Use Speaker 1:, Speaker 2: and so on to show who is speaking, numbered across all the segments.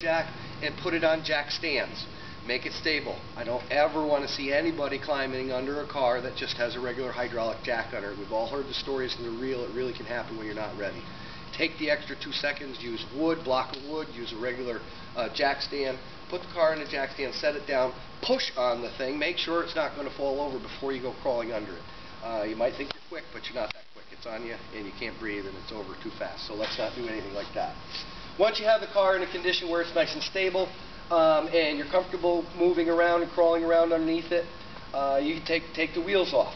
Speaker 1: jack and put it on jack stands. Make it stable. I don't ever want to see anybody climbing under a car that just has a regular hydraulic jack under it. We've all heard the stories and they're real. It really can happen when you're not ready. Take the extra 2 seconds, use wood, block of wood, use a regular jack stand, put the car in a jack stand, set it down, push on the thing, make sure it's not going to fall over before you go crawling under it. You might think you're quick, but you're not that quick. It's on you and you can't breathe and it's over too fast. So let's not do anything like that. Once you have the car in a condition where it's nice and stable, and you're comfortable moving around and crawling around underneath it, you can take the wheels off.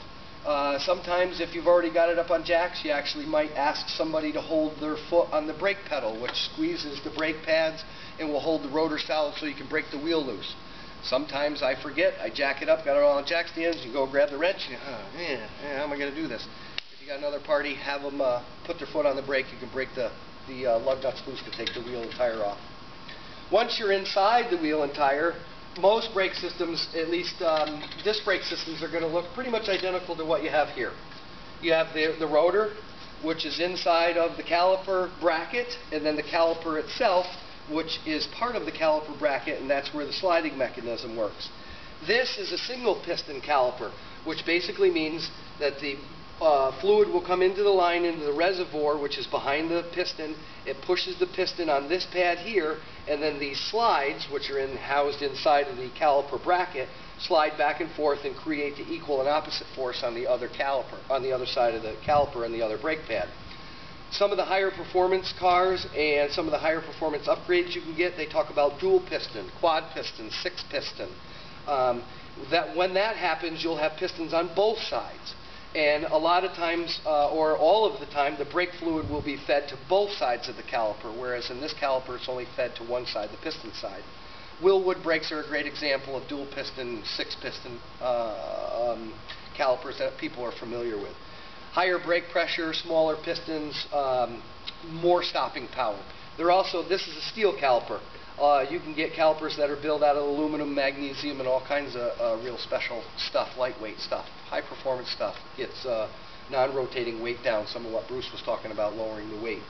Speaker 1: Sometimes if you've already got it up on jacks, you actually might ask somebody to hold their foot on the brake pedal, which squeezes the brake pads and will hold the rotor solid so you can break the wheel loose. Sometimes I forget, I jack it up, got it all on jack stands, you go grab the wrench, and how am I going to do this? If you got another party, have them put their foot on the brake, you can break the lug nuts loose to take the wheel and tire off. Once you're inside the wheel and tire, most brake systems, at least disc brake systems, are going to look pretty much identical to what you have here. You have the rotor, which is inside of the caliper bracket, and then the caliper itself, which is part of the caliper bracket, and that's where the sliding mechanism works. This is a single piston caliper, which basically means that the fluid will come into the line, into the reservoir, which is behind the piston. It pushes the piston on this pad here, and then these slides, which are housed inside of the caliper bracket, slide back and forth and create the equal and opposite force on the other caliper, on the other side of the caliper and the other brake pad. Some of the higher performance cars and some of the higher performance upgrades you can get, they talk about dual piston, quad piston, 6 piston. When that happens, you'll have pistons on both sides. And a lot of times, or all of the time, the brake fluid will be fed to both sides of the caliper, whereas in this caliper it's only fed to one side, the piston side. Wilwood brakes are a great example of dual piston, 6 piston calipers that people are familiar with. Higher brake pressure, smaller pistons, more stopping power. This is a steel caliper. You can get calipers that are built out of aluminum, magnesium, and all kinds of real special stuff, lightweight stuff, high performance stuff. Gets non-rotating weight down, some of what Bruce was talking about, lowering the weight.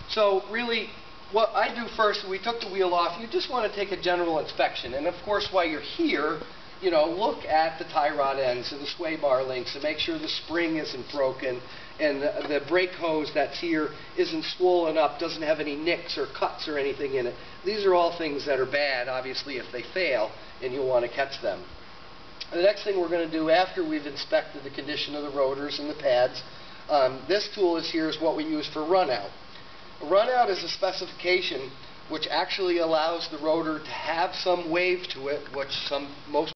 Speaker 1: So really, what I do first, we took the wheel off, you just want to take a general inspection. And of course, while you're here, look at the tie rod ends and the sway bar links and make sure the spring isn't broken and the brake hose that's here isn't swollen up, doesn't have any nicks or cuts or anything in it. These are all things that are bad, obviously, if they fail, and you'll want to catch them. The next thing we're going to do after we've inspected the condition of the rotors and the pads, this tool here is what we use for runout. Runout is a specification which actually allows the rotor to have some wave to it, which most